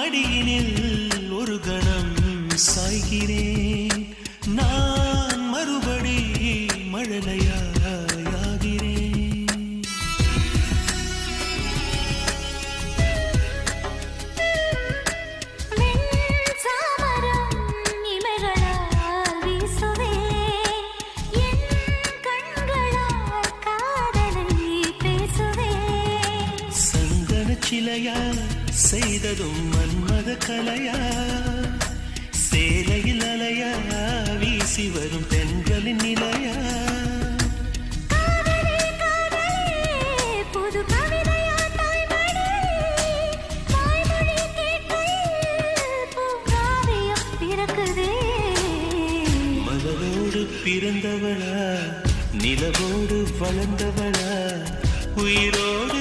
மடியினில் ஒரு கணம் சாய்கிறேன் நான் மறுபடி மழலையாகிறேன் சிலையா செய்ததும் மன்மத கலையா சேலையில் அலையா வீசி வரும் பெண்களின் நிலையா மலரோடு பிறந்தவளா நிலவோடு வளர்ந்தவளா உயிரோடு